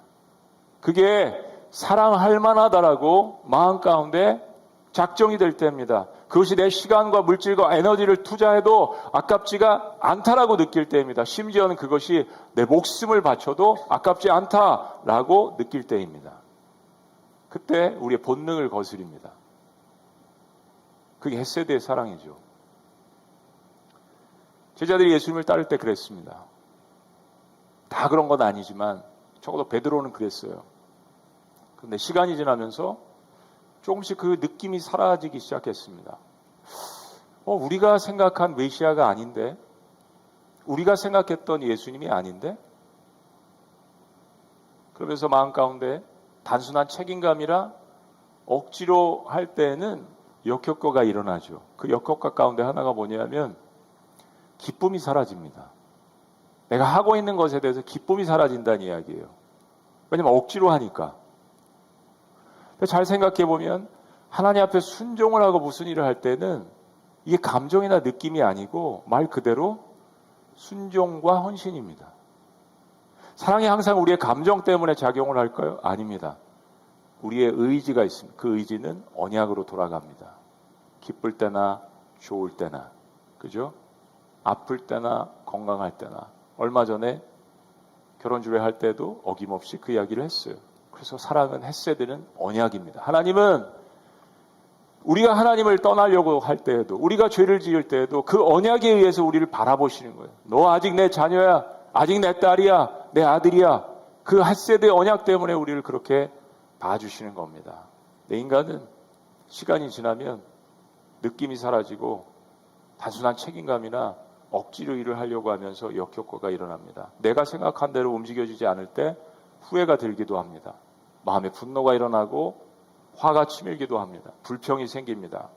그게 사랑할 만하다라고 마음 가운데 작정이 될 때입니다. 그것이 내 시간과 물질과 에너지를 투자해도 아깝지가 않다라고 느낄 때입니다. 심지어는 그것이 내 목숨을 바쳐도 아깝지 않다라고 느낄 때입니다. 그때 우리의 본능을 거스립니다. 그게 헤세드의 사랑이죠. 제자들이 예수님을 따를 때 그랬습니다. 다 그런 건 아니지만 적어도 베드로는 그랬어요. 그런데 시간이 지나면서 조금씩 그 느낌이 사라지기 시작했습니다. 우리가 생각한 메시아가 아닌데, 우리가 생각했던 예수님이 아닌데, 그러면서 마음 가운데 단순한 책임감이라 억지로 할 때에는 역효과가 일어나죠. 그 역효과 가운데 하나가 뭐냐면 기쁨이 사라집니다. 내가 하고 있는 것에 대해서 기쁨이 사라진다는 이야기예요. 왜냐면 억지로 하니까. 잘 생각해 보면 하나님 앞에 순종을 하고 무슨 일을 할 때는 이게 감정이나 느낌이 아니고 말 그대로 순종과 헌신입니다. 사랑이 항상 우리의 감정 때문에 작용을 할까요? 아닙니다. 우리의 의지가 있습니다. 그 의지는 언약으로 돌아갑니다. 기쁠 때나 좋을 때나, 그죠? 아플 때나 건강할 때나. 얼마 전에 결혼 주례할 때도 어김없이 그 이야기를 했어요. 그래서 사랑은 헤세드는 언약입니다. 하나님은 우리가 하나님을 떠나려고 할 때에도 우리가 죄를 지을 때에도 그 언약에 의해서 우리를 바라보시는 거예요. 너 아직 내 자녀야. 아직 내 딸이야. 내 아들이야. 그 헤세드의 언약 때문에 우리를 그렇게 봐주시는 겁니다. 내 인간은 시간이 지나면 느낌이 사라지고 단순한 책임감이나 억지로 일을 하려고 하면서 역효과가 일어납니다. 내가 생각한 대로 움직여지지 않을 때 후회가 들기도 합니다. 마음에 분노가 일어나고 화가 치밀기도 합니다. 불평이 생깁니다.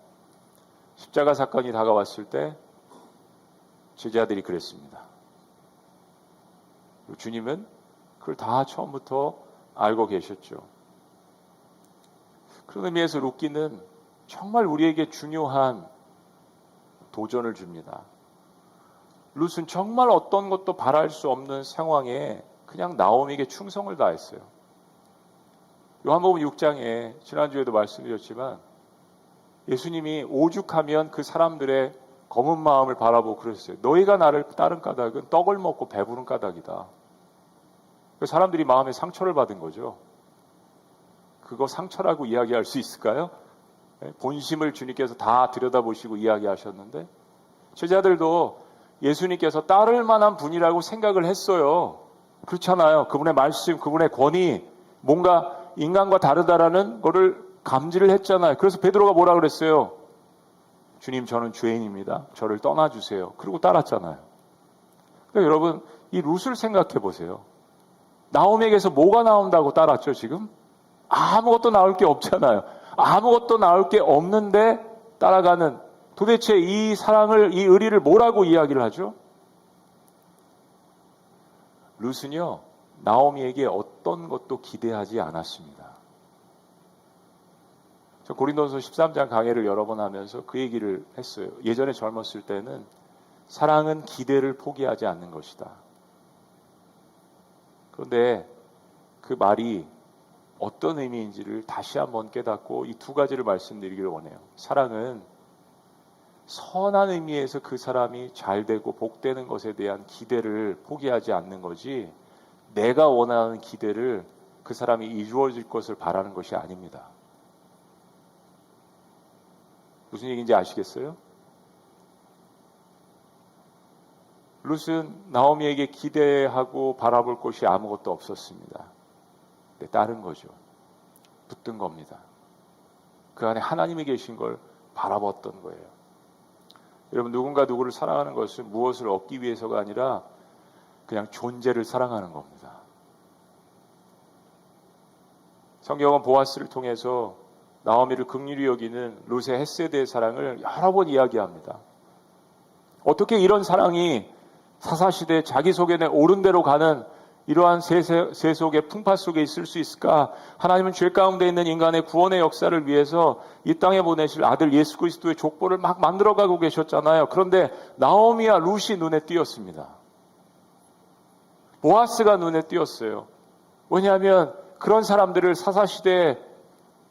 십자가 사건이 다가왔을 때 제자들이 그랬습니다. 주님은 그걸 다 처음부터 알고 계셨죠. 그런 의미에서 룻기는 정말 우리에게 중요한 도전을 줍니다. 룻은 정말 어떤 것도 바랄 수 없는 상황에 그냥 나오미에게 충성을 다했어요. 요한복음 6장에 지난주에도 말씀드렸지만 예수님이 오죽하면 그 사람들의 검은 마음을 바라보고 그랬어요. 너희가 나를 따른 까닭은 떡을 먹고 배부른 까닭이다. 사람들이 마음에 상처를 받은 거죠. 그거 상처라고 이야기할 수 있을까요? 본심을 주님께서 다 들여다보시고 이야기하셨는데 제자들도 예수님께서 따를 만한 분이라고 생각을 했어요. 그렇잖아요. 그분의 말씀, 그분의 권위, 뭔가 인간과 다르다라는 거를 감지를 했잖아요. 그래서 베드로가 뭐라 그랬어요? 주님, 저는 죄인입니다. 저를 떠나주세요. 그리고 따랐잖아요. 그러니까 여러분, 이 룻을 생각해 보세요. 나오미에게서 뭐가 나온다고 따랐죠, 지금? 아무것도 나올 게 없잖아요. 아무것도 나올 게 없는데 따라가는, 도대체 이 사랑을, 이 의리를 뭐라고 이야기를 하죠? 룻은요, 나오미에게 어떤 것도 기대하지 않았습니다. 저 고린도전서 13장 강해를 여러 번 하면서 그 얘기를 했어요. 예전에 젊었을 때는 사랑은 기대를 포기하지 않는 것이다. 그런데 그 말이 어떤 의미인지를 다시 한번 깨닫고 이 두 가지를 말씀드리기를 원해요. 사랑은 선한 의미에서 그 사람이 잘 되고 복되는 것에 대한 기대를 포기하지 않는 거지, 내가 원하는 기대를 그 사람이 이루어질 것을 바라는 것이 아닙니다. 무슨 얘기인지 아시겠어요? 룻은 나오미에게 기대하고 바라볼 곳이 아무것도 없었습니다. 다른 거죠. 붙든 겁니다. 그 안에 하나님이 계신 걸 바라봤던 거예요. 여러분, 누군가 누구를 사랑하는 것은 무엇을 얻기 위해서가 아니라 그냥 존재를 사랑하는 겁니다. 성경은 보아스를 통해서 나오미를 긍휼히 여기는 룻의 헷세대의 사랑을 여러 번 이야기합니다. 어떻게 이런 사랑이 사사시대에 자기 속에 옳은 대로 가는 이러한 세속의 풍파 속에 있을 수 있을까? 하나님은 죄 가운데 있는 인간의 구원의 역사를 위해서 이 땅에 보내실 아들 예수 그리스도의 족보를 막 만들어가고 계셨잖아요. 그런데 나오미와 룻이 눈에 띄었습니다. 보아스가 눈에 띄었어요. 왜냐하면 그런 사람들을 사사시대에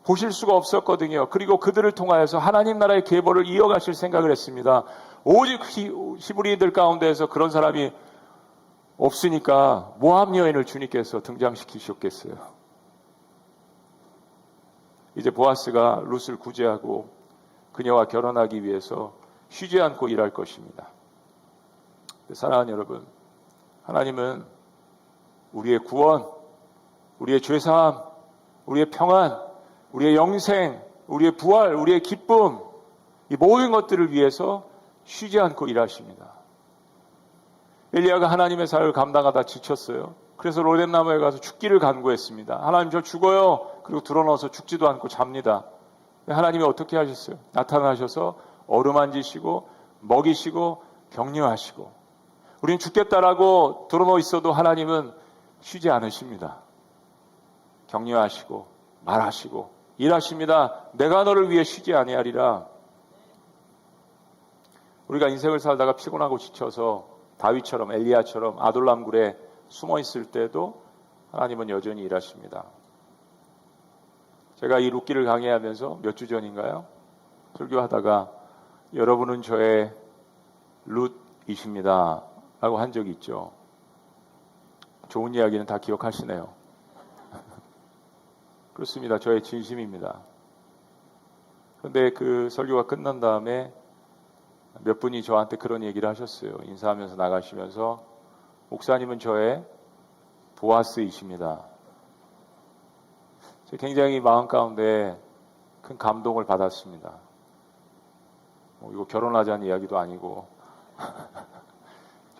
보실 수가 없었거든요. 그리고 그들을 통하여서 하나님 나라의 계보를 이어가실 생각을 했습니다. 오직 히브리인들 가운데에서 그런 사람이 없으니까 모압 여인을 주님께서 등장시키셨겠어요. 이제 보아스가 룻을 구제하고 그녀와 결혼하기 위해서 쉬지 않고 일할 것입니다. 사랑하는 여러분, 하나님은 우리의 구원, 우리의 죄사함, 우리의 평안, 우리의 영생, 우리의 부활, 우리의 기쁨, 이 모든 것들을 위해서 쉬지 않고 일하십니다. 엘리야가 하나님의 사역을 감당하다 지쳤어요. 그래서 로뎀나무에 가서 죽기를 간구했습니다. 하나님, 저 죽어요. 그리고 드러넣어서 죽지도 않고 잡니다. 하나님이 어떻게 하셨어요? 나타나셔서 어루만지시고 먹이시고 격려하시고, 우린 죽겠다라고 드러넣어 있어도 하나님은 쉬지 않으십니다. 격려하시고 말하시고 일하십니다. 내가 너를 위해 쉬지 아니하리라. 우리가 인생을 살다가 피곤하고 지쳐서 다윗처럼 엘리야처럼 아둘람 굴에 숨어 있을 때도 하나님은 여전히 일하십니다. 제가 이 룻기를 강의하면서 몇 주 전인가요? 설교하다가 여러분은 저의 룻이십니다 라고 한 적이 있죠. 좋은 이야기는 다 기억하시네요. 그렇습니다. 저의 진심입니다. 그런데 그 설교가 끝난 다음에 몇 분이 저한테 그런 얘기를 하셨어요. 인사하면서 나가시면서, 목사님은 저의 보아스이십니다. 굉장히 마음 가운데 큰 감동을 받았습니다. 이거 결혼하자는 이야기도 아니고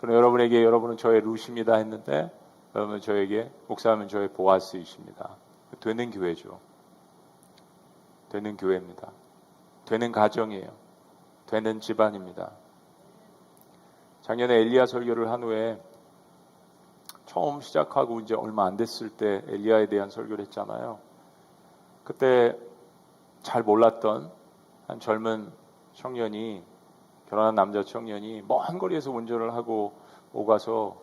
저는 여러분에게 여러분은 저의 룻입니다 했는데, 여러분은 저에게 목사님은 저의 보아스이십니다. 되는 교회죠. 되는 교회입니다. 되는 가정이에요. 되는 집안입니다. 작년에 엘리야 설교를 한 후에 처음 시작하고 이제 얼마 안 됐을 때 엘리야에 대한 설교를 했잖아요. 그때 잘 몰랐던 한 젊은 청년이, 결혼한 남자 청년이 먼 거리에서 운전을 하고 오가서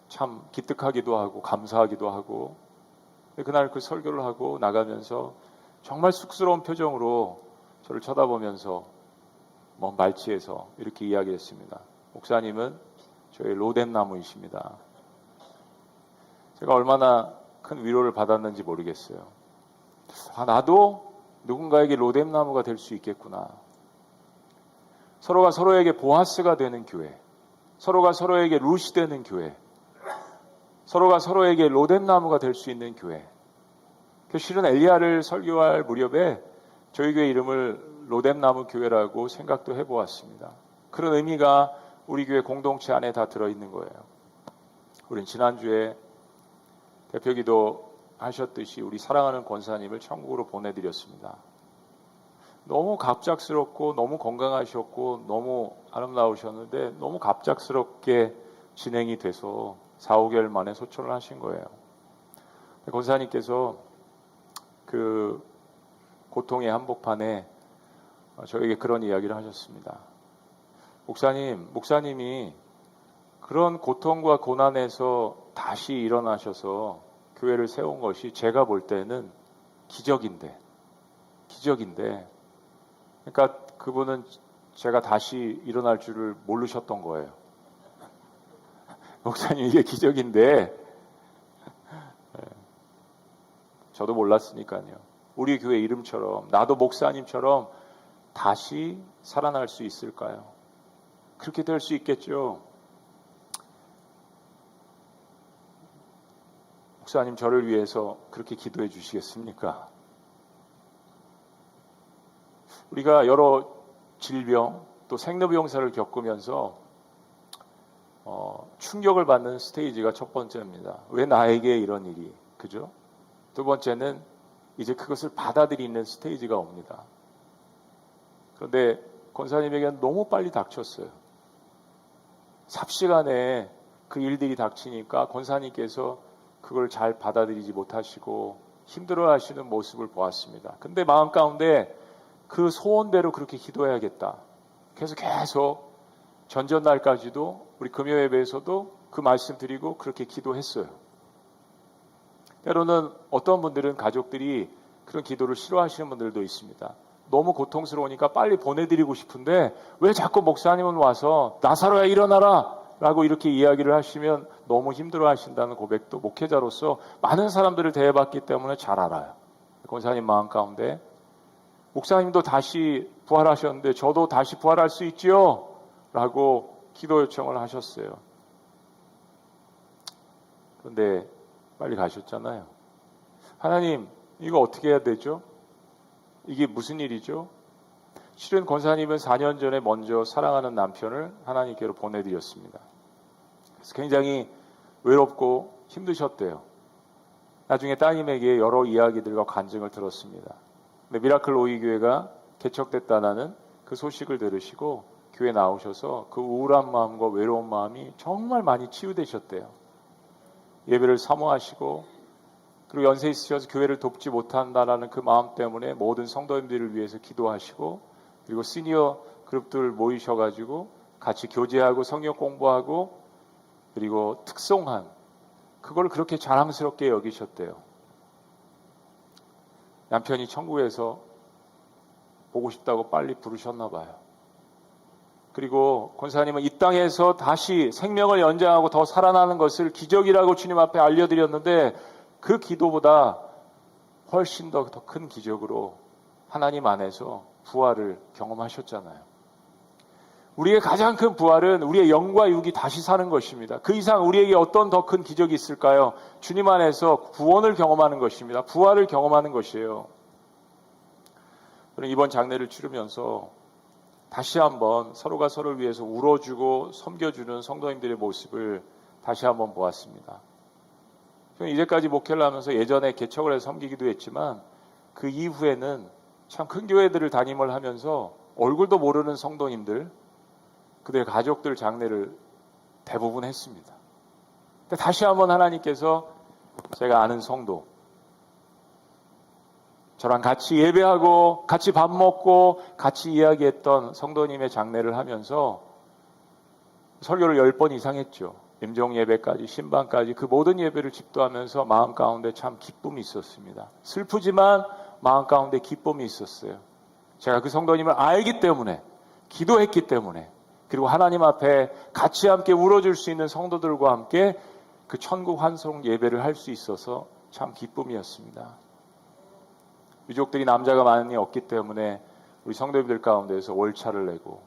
참 기특하기도 하고 감사하기도 하고, 그날 그 설교를 하고 나가면서 정말 쑥스러운 표정으로 저를 쳐다보면서 먼 말치에서 이렇게 이야기했습니다. 목사님은 저의 로뎀나무이십니다. 제가 얼마나 큰 위로를 받았는지 모르겠어요. 나도 누군가에게 로뎀나무가 될 수 있겠구나. 서로가 서로에게 보아스가 되는 교회, 서로가 서로에게 룻이 되는 교회, 서로가 서로에게 로뎀나무가 될 수 있는 교회. 실은 엘리야를 설교할 무렵에 저희 교회 이름을 로뎀나무 교회라고 생각도 해보았습니다. 그런 의미가 우리 교회 공동체 안에 다 들어있는 거예요. 우린 지난주에 대표기도 하셨듯이 우리 사랑하는 권사님을 천국으로 보내드렸습니다. 너무 갑작스럽고 너무 건강하셨고 너무 아름다우셨는데 너무 갑작스럽게 진행이 돼서 4, 5개월 만에 소천을 하신 거예요. 권사님께서 그 고통의 한복판에 저에게 그런 이야기를 하셨습니다. 목사님이 그런 고통과 고난에서 다시 일어나셔서 교회를 세운 것이 제가 볼 때는 기적인데 그러니까 그분은 제가 다시 일어날 줄을 모르셨던 거예요. 목사님 이게 기적인데 저도 몰랐으니까요. 우리 교회 이름처럼 나도 목사님처럼 다시 살아날 수 있을까요? 그렇게 될 수 있겠죠. 목사님 저를 위해서 그렇게 기도해 주시겠습니까? 우리가 여러 질병 또 생로병사를 겪으면서 충격을 받는 스테이지가 첫 번째입니다. 왜 나에게 이런 일이? 그죠? 두 번째는 이제 그것을 받아들이는 스테이지가 옵니다. 그런데 권사님에게는 너무 빨리 닥쳤어요. 삽시간에 그 일들이 닥치니까 권사님께서 그걸 잘 받아들이지 못하시고 힘들어하시는 모습을 보았습니다. 근데 마음 가운데 그 소원대로 그렇게 기도해야겠다. 그래서 계속 전전날까지도 우리 금요예배에서도 그 말씀 드리고 그렇게 기도했어요. 때로는 어떤 분들은 가족들이 그런 기도를 싫어하시는 분들도 있습니다. 너무 고통스러우니까 빨리 보내드리고 싶은데 왜 자꾸 목사님은 와서 나사로야 일어나라 라고 이렇게 이야기를 하시면 너무 힘들어 하신다는 고백도 목회자로서 많은 사람들을 대해봤기 때문에 잘 알아요. 권사님 마음 가운데 목사님도 다시 부활하셨는데 저도 다시 부활할 수 있지요? 라고 기도 요청을 하셨어요. 그런데 빨리 가셨잖아요. 하나님 이거 어떻게 해야 되죠? 이게 무슨 일이죠? 실은 권사님은 4년 전에 먼저 사랑하는 남편을 하나님께로 보내드렸습니다. 그래서 굉장히 외롭고 힘드셨대요. 나중에 따님에게 여러 이야기들과 간증을 들었습니다. 근데 미라클 오이교회가 개척됐다는 그 소식을 들으시고 교회 나오셔서 그 우울한 마음과 외로운 마음이 정말 많이 치유되셨대요. 예배를 사모하시고 그리고 연세 있으셔서 교회를 돕지 못한다라는 그 마음 때문에 모든 성도님들을 위해서 기도하시고 그리고 시니어 그룹들 모이셔가지고 같이 교제하고 성경 공부하고 그리고 특송한 그걸 그렇게 자랑스럽게 여기셨대요. 남편이 천국에서 보고 싶다고 빨리 부르셨나 봐요. 그리고 권사님은 이 땅에서 다시 생명을 연장하고 더 살아나는 것을 기적이라고 주님 앞에 알려드렸는데 그 기도보다 훨씬 더 큰 기적으로 하나님 안에서 부활을 경험하셨잖아요. 우리의 가장 큰 부활은 우리의 영과 육이 다시 사는 것입니다. 그 이상 우리에게 어떤 더 큰 기적이 있을까요? 주님 안에서 구원을 경험하는 것입니다. 부활을 경험하는 것이에요. 저는 이번 장례를 치르면서 다시 한번 서로가 서로를 위해서 울어주고 섬겨주는 성도님들의 모습을 다시 한번 보았습니다. 저는 이제까지 목회를 하면서 예전에 개척을 해서 섬기기도 했지만 그 이후에는 참 큰 교회들을 담임을 하면서 얼굴도 모르는 성도님들 그들의 가족들 장례를 대부분 했습니다. 근데 다시 한번 하나님께서 제가 아는 성도 저랑 같이 예배하고 같이 밥 먹고 같이 이야기했던 성도님의 장례를 하면서 설교를 10번 이상 했죠. 임종 예배까지 신방까지 그 모든 예배를 집도하면서 마음 가운데 참 기쁨이 있었습니다. 슬프지만 마음 가운데 기쁨이 있었어요. 제가 그 성도님을 알기 때문에 기도했기 때문에 그리고 하나님 앞에 같이 함께 울어줄 수 있는 성도들과 함께 그 천국 환송 예배를 할 수 있어서 참 기쁨이었습니다. 유족들이 남자가 많이 없기 때문에 우리 성도님들 가운데서 월차를 내고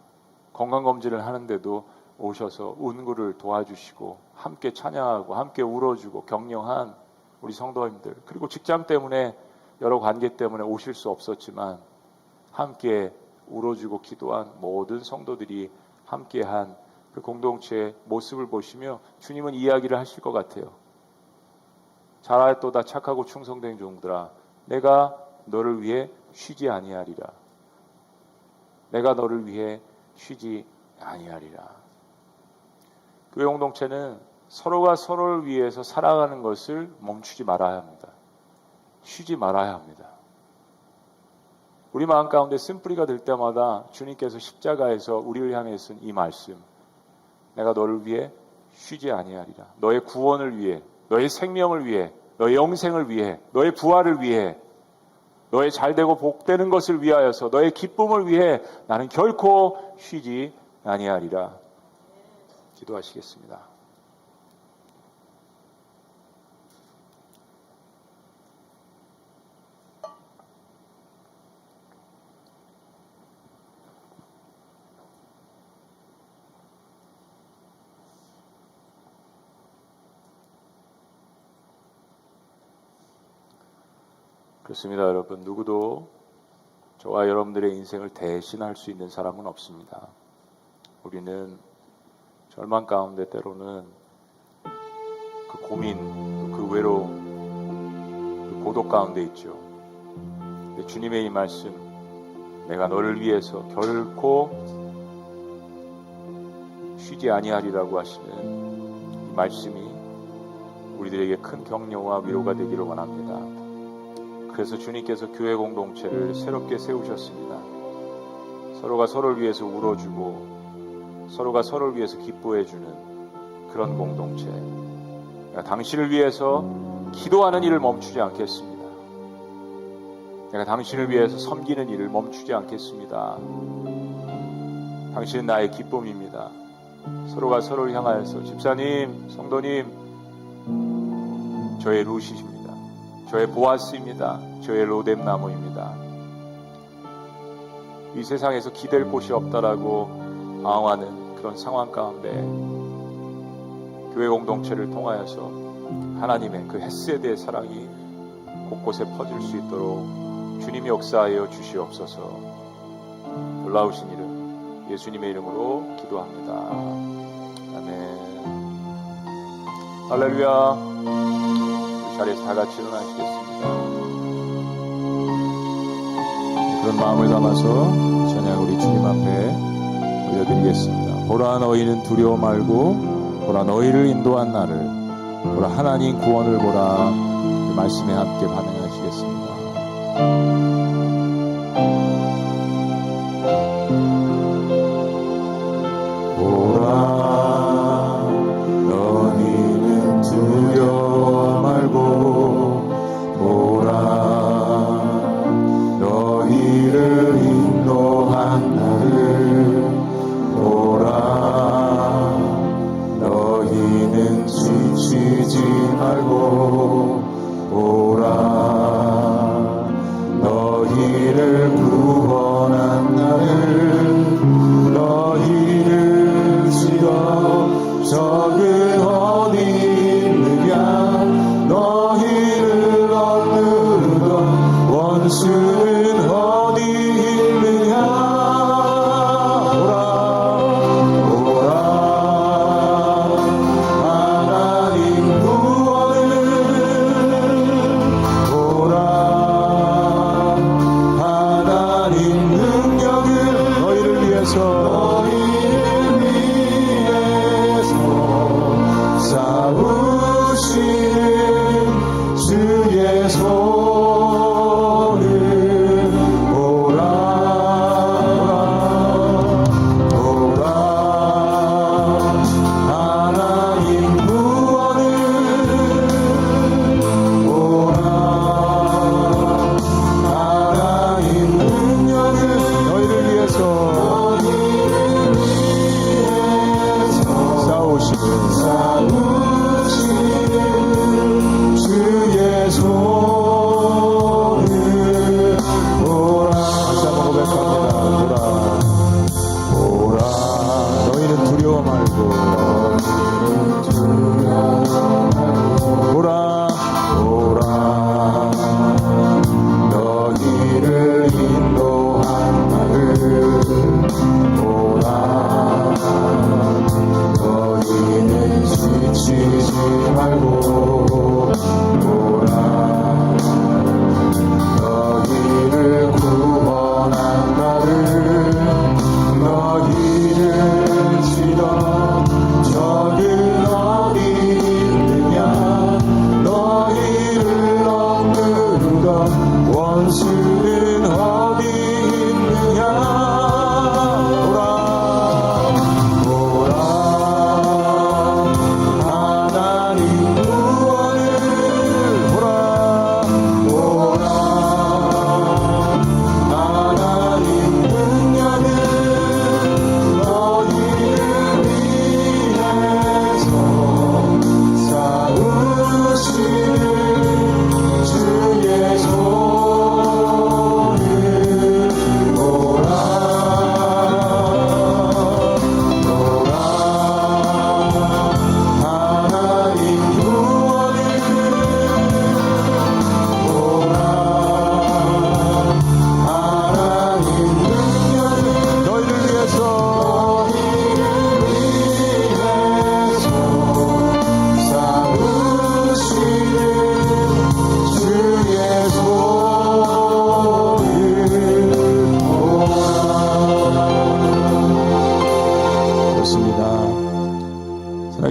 건강검진을 하는데도 오셔서 운구를 도와주시고 함께 찬양하고 함께 울어주고 격려한 우리 성도님들, 그리고 직장 때문에 여러 관계 때문에 오실 수 없었지만 함께 울어주고 기도한 모든 성도들이 함께한 그 공동체의 모습을 보시며 주님은 이야기를 하실 것 같아요. 잘하였도다 착하고 충성된 종들아, 내가 너를 위해 쉬지 아니하리라. 내가 너를 위해 쉬지 아니하리라. 교회 공동체는 서로가 서로를 위해서 살아가는 것을 멈추지 말아야 합니다. 쉬지 말아야 합니다. 우리 마음 가운데 쓴뿌리가 될 때마다 주님께서 십자가에서 우리를 향해 쓴 이 말씀, 내가 너를 위해 쉬지 아니하리라. 너의 구원을 위해, 너의 생명을 위해, 너의 영생을 위해, 너의 부활을 위해, 너의 잘되고 복되는 것을 위하여서, 너의 기쁨을 위해 나는 결코 쉬지 아니하리라. 기도하시겠습니다. 그렇습니다, 여러분. 누구도 저와 여러분들의 인생을 대신할 수 있는 사람은 없습니다. 우리는 절망 가운데 때로는 그 고민, 그 외로움, 그 고독 가운데 있죠. 근데 주님의 이 말씀, 내가 너를 위해서 결코 쉬지 아니하리라고 하시는 이 말씀이 우리들에게 큰 격려와 위로가 되기를 원합니다. 그래서 주님께서 교회 공동체를 새롭게 세우셨습니다. 서로가 서로를 위해서 울어주고 서로가 서로를 위해서 기뻐해주는 그런 공동체. 내가 당신을 위해서 기도하는 일을 멈추지 않겠습니다. 내가 당신을 위해서 섬기는 일을 멈추지 않겠습니다. 당신은 나의 기쁨입니다. 서로가 서로를 향하여서, 집사님, 성도님, 저의 루시십니다. 저의 보아스입니다. 저의 로뎀나무입니다. 이 세상에서 기댈 곳이 없다라고 방황하는 그런 상황 가운데 교회 공동체를 통하여서 하나님의 그 헤세드의 사랑이 곳곳에 퍼질 수 있도록 주님이 역사하여 주시옵소서. 놀라우신 이름 예수님의 이름으로 기도합니다. 아멘. 할렐루야. 자리에서 다 같이 일어나시겠습니다. 그런 마음을 담아서 찬양 우리 주님 앞에 올려드리겠습니다. 보라 너희는 두려워 말고 보라 너희를 인도한 나를 보라 하나님 구원을 보라. 그 말씀에 함께 반응하시겠습니다. 보라 너희는 두려워 말고 보라 너희를 인도한 나를 보라 너희는 지치지 말고 보라 너희를 구원한 나를 너희를 지어 적은 어디 있느냐 너희를 억누르던 원수는 어디 있느냐 보라 하나님 구원을 보라 하나님 능력을 너희를 위해서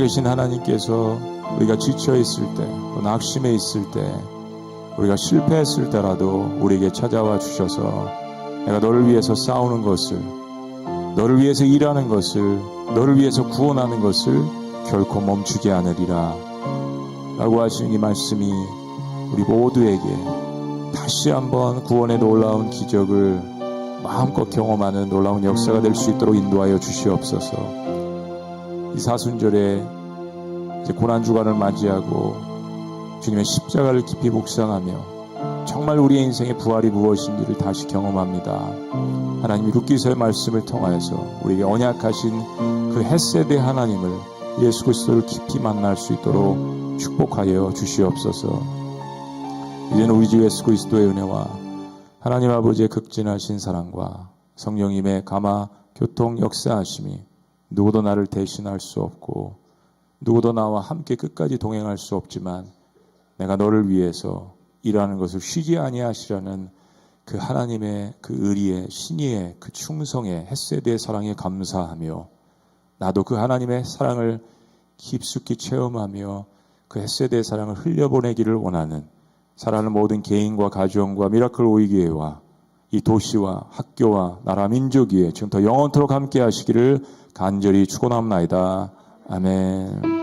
되신 하나님께서 우리가 지쳐 있을 때, 또 낙심해 있을 때, 우리가 실패했을 때라도 우리에게 찾아와 주셔서 내가 너를 위해서 싸우는 것을, 너를 위해서 일하는 것을, 너를 위해서 구원하는 것을 결코 멈추게 하느리라 라고 하신 이 말씀이 우리 모두에게 다시 한번 구원의 놀라운 기적을 마음껏 경험하는 놀라운 역사가 될 수 있도록 인도하여 주시옵소서. 이 사순절에 이제 고난주간을 맞이하고 주님의 십자가를 깊이 묵상하며 정말 우리의 인생의 부활이 무엇인지를 다시 경험합니다. 하나님이 룻기서의 말씀을 통하여서 우리에게 언약하신 그 헷세대 하나님을, 예수 그리스도를 깊이 만날 수 있도록 축복하여 주시옵소서. 이제는 우리 주 예수 그리스도의 은혜와 하나님 아버지의 극진하신 사랑과 성령님의 감화 교통 역사하심이 누구도 나를 대신할 수 없고 누구도 나와 함께 끝까지 동행할 수 없지만 내가 너를 위해서 일하는 것을 쉬지 아니하시라는 그 하나님의 그 의리의 신의의 그 충성의 헷세대의 사랑에 감사하며 나도 그 하나님의 사랑을 깊숙이 체험하며 그 헷세대의 사랑을 흘려보내기를 원하는 사랑하는 모든 개인과 가정과 미라클 오이교회와 이 도시와 학교와 나라 민족 위에 지금 더 영원토록 함께 하시기를 간절히 축원합니다. 아멘.